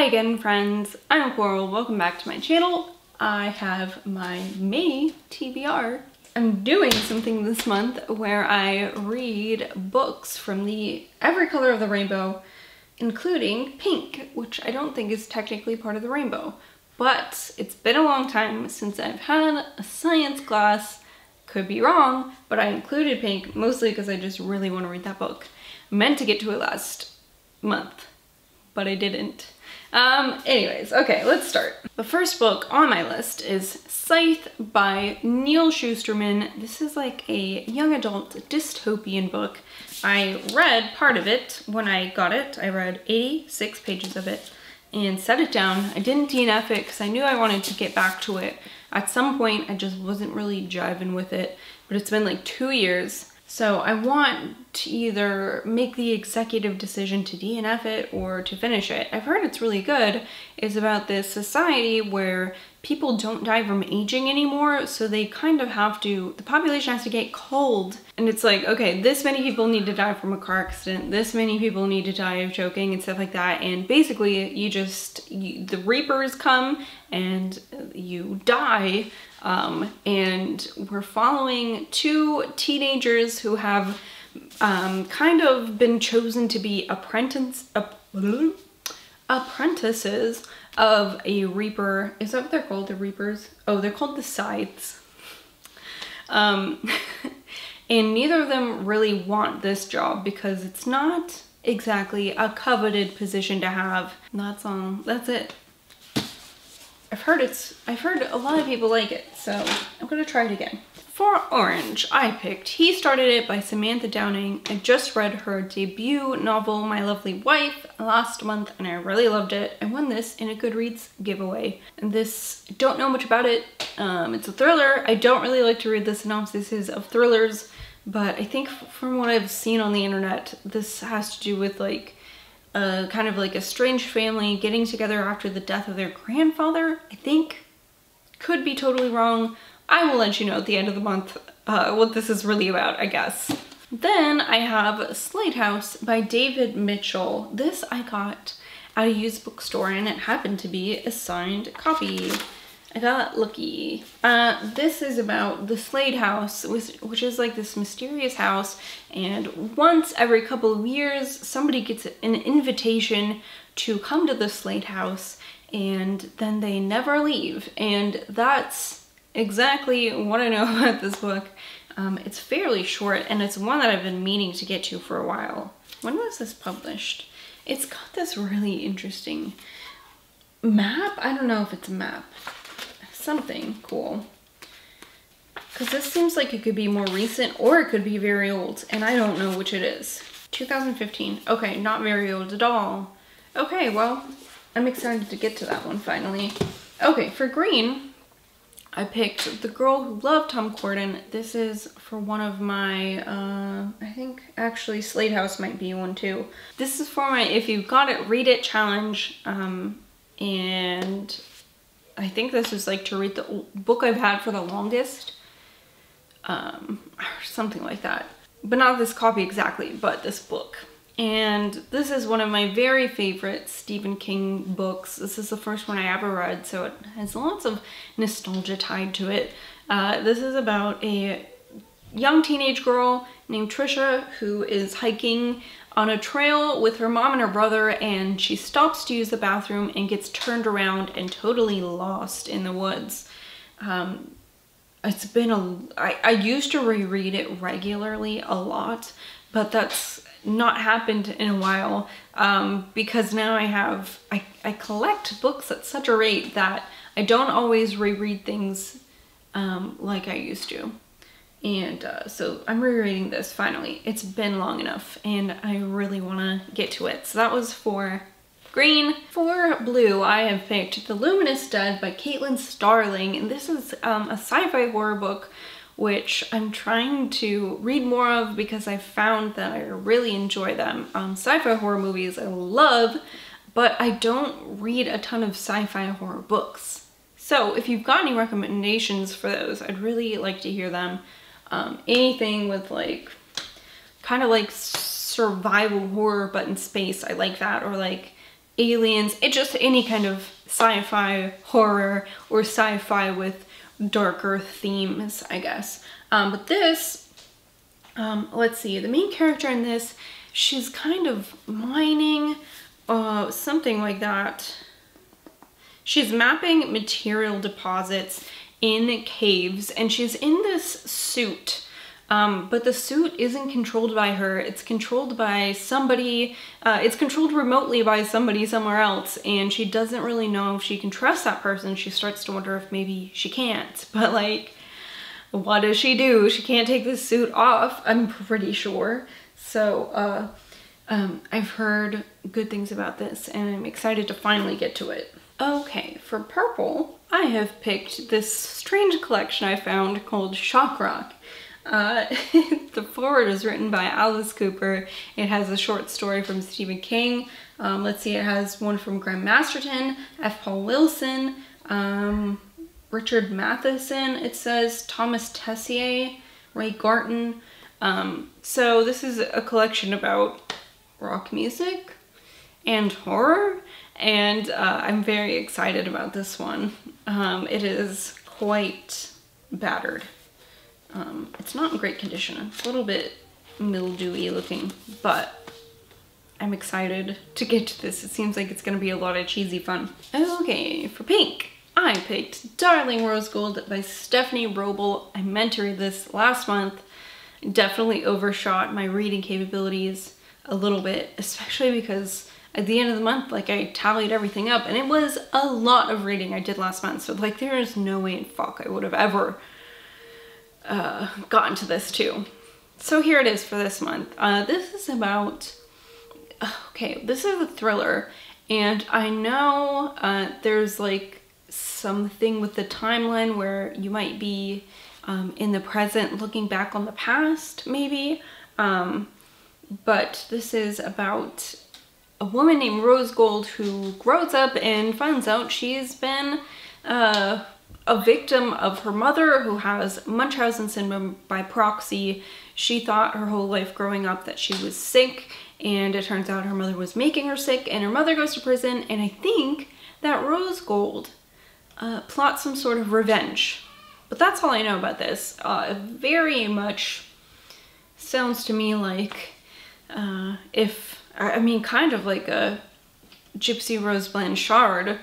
Hi again, friends. I'm Wrobel. Welcome back to my channel. I have my May TBR. I'm doing something this month where I read books from every color of the rainbow, including pink, which I don't think is technically part of the rainbow. But it's been a long time since I've had a science class. Could be wrong, but I included pink mostly because I just really want to read that book. I meant to get to it last month, but I didn't. Anyways, okay, let's start. The first book on my list is Scythe by Neal Schusterman. This is like a young adult dystopian book. I read part of it when I got it. I read 86 pages of it and set it down. I didn't DNF it because I knew I wanted to get back to it. At some point, I just wasn't really jiving with it, but it's been like 2 years. So I want to either make the executive decision to DNF it or to finish it. I've heard it's really good. It's about this society where people don't die from aging anymore, so they kind of have to, the population has to get cold. And it's like, okay, this many people need to die from a car accident, this many people need to die of choking and stuff like that. And basically the reapers come and you die. And we're following two teenagers who have kind of been chosen to be apprentices of a reaper. Is that what they're called, the reapers? Oh, they're called the Scythes. And neither of them really want this job because it's not exactly a coveted position to have. That's it. I've heard a lot of people like it, so I'm gonna try it again. For orange, I picked He Started It by Samantha Downing. I just read her debut novel, My Lovely Wife, last month, and I really loved it. I won this in a Goodreads giveaway. And this, don't know much about it. It's a thriller. I don't really like to read the synopsises of thrillers, but I think from what I've seen on the internet, this has to do with like kind of like a strange family getting together after the death of their grandfather, I think. Could be totally wrong. I will let you know at the end of the month what this is really about, I guess. Then I have Slade House by David Mitchell. This I got at a used bookstore and it happened to be a signed copy. I got lucky. This is about the Slade house, which is like this mysterious house, and once every couple of years somebody gets an invitation to come to the Slade house and then they never leave, and that's exactly what I know about this book. It's fairly short and it's one that I've been meaning to get to for a while. When was this published? It's got this really interesting map. I don't know if it's a map. Something cool, because this seems like it could be more recent or it could be very old, and I don't know which it is. 2015. Okay, not very old at all. Okay, well, I'm excited to get to that one finally. Okay, for green, I picked The Girl Who Loved Tom Corden. This is for one of my, I think actually Slade House might be one too. This is for my If You Got It, Read It challenge, and I think this is like to read the book I've had for the longest, or something like that. But not this copy exactly, but this book. And this is one of my very favorite Stephen King books. This is the first one I ever read, so it has lots of nostalgia tied to it. This is about a young teenage girl named Trisha who is hiking on a trail with her mom and her brother, and she stops to use the bathroom and gets turned around and totally lost in the woods. It's been I used to reread it regularly a lot, but that's not happened in a while, because now I collect books at such a rate that I don't always reread things like I used to. And so I'm rereading this finally. It's been long enough and I really want to get to it. So that was for green. For blue, I have picked The Luminous Dead by Starling. And this is a sci-fi horror book which I'm trying to read more of because I found that I really enjoy them. Sci-fi horror movies I love, but I don't read a ton of sci-fi horror books. So if you've got any recommendations for those, I'd really like to hear them. Anything with like kind of like survival horror but in space, I like that, or like aliens, it just any kind of sci-fi horror or sci-fi with darker themes, I guess. But this, let's see, the main character in this, she's kind of mining, something like that. She's mapping material deposits in caves, and she's in this suit. But the suit isn't controlled by her. It's controlled by somebody, it's controlled remotely by somebody somewhere else, and she doesn't really know if she can trust that person. She starts to wonder if maybe she can't, but like, what does she do? She can't take this suit off, I'm pretty sure. So, I've heard good things about this, and I'm excited to finally get to it. Okay, for purple, I have picked this strange collection I found called Shock Rock. The foreword is written by Alice Cooper. It has a short story from Stephen King. Let's see, it has one from Graham Masterton, F. Paul Wilson, Richard Matheson, it says, Thomas Tessier, Ray Garton. So this is a collection about rock music and horror, and I'm very excited about this one. It is quite battered. It's not in great condition. It's a little bit mildewy looking, but I'm excited to get to this. It seems like it's gonna be a lot of cheesy fun. Okay, for pink, I picked Darling Rose Gold by Stephanie Wrobel. I meant to read this last month. Definitely overshot my reading capabilities a little bit, especially because at the end of the month, like, I tallied everything up, and it was a lot of reading I did last month. So like, there is no way in fuck I would have ever gotten to this too. So here it is for this month. This is about, okay, this is a thriller, and I know there's like something with the timeline where you might be in the present looking back on the past, maybe. But this is about a woman named Rose Gold who grows up and finds out she's been a victim of her mother, who has Munchausen syndrome by proxy. She thought her whole life growing up that she was sick, and it turns out her mother was making her sick, and her mother goes to prison, and I think that Rose Gold plots some sort of revenge. But that's all I know about this. Very much sounds to me like kind of like a Gypsy Rose Blanchard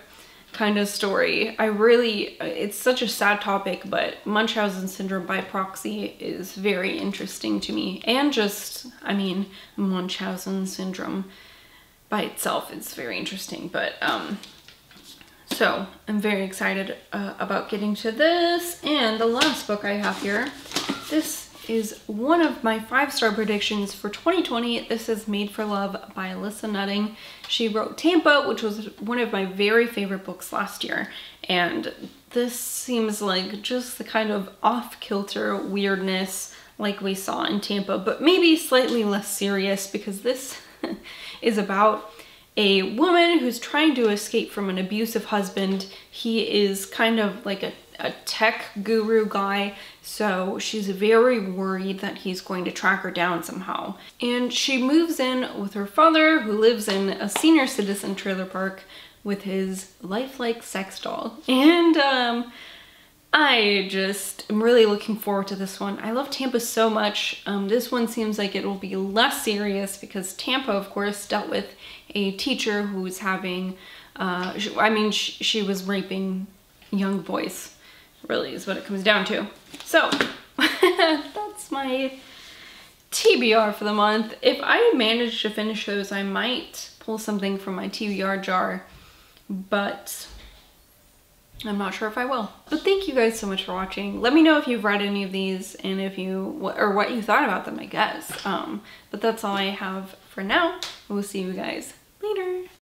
kind of story. It's such a sad topic, but Munchausen syndrome by proxy is very interesting to me. And just, I mean, Munchausen syndrome by itself is very interesting. But, so I'm very excited about getting to this. And the last book I have here, this is one of my 5-star predictions for 2020. This is Made for Love by Alissa Nutting. She wrote Tampa, which was one of my very favorite books last year. And this seems like just the kind of off-kilter weirdness like we saw in Tampa, but maybe slightly less serious, because this is about a woman who's trying to escape from an abusive husband. He is kind of like a tech guru guy, so she's very worried that he's going to track her down somehow. And she moves in with her father, who lives in a senior citizen trailer park with his lifelike sex doll. And I just am really looking forward to this one. I love Tampa so much. This one seems like it will be less serious, because Tampa, of course, dealt with a teacher who was having, she was raping young boys, really is what it comes down to. So that's my TBR for the month. If I manage to finish those, I might pull something from my TBR jar, but I'm not sure if I will. But thank you guys so much for watching. Let me know if you've read any of these, and if you, or what you thought about them, I guess. But that's all I have for now. We'll see you guys later.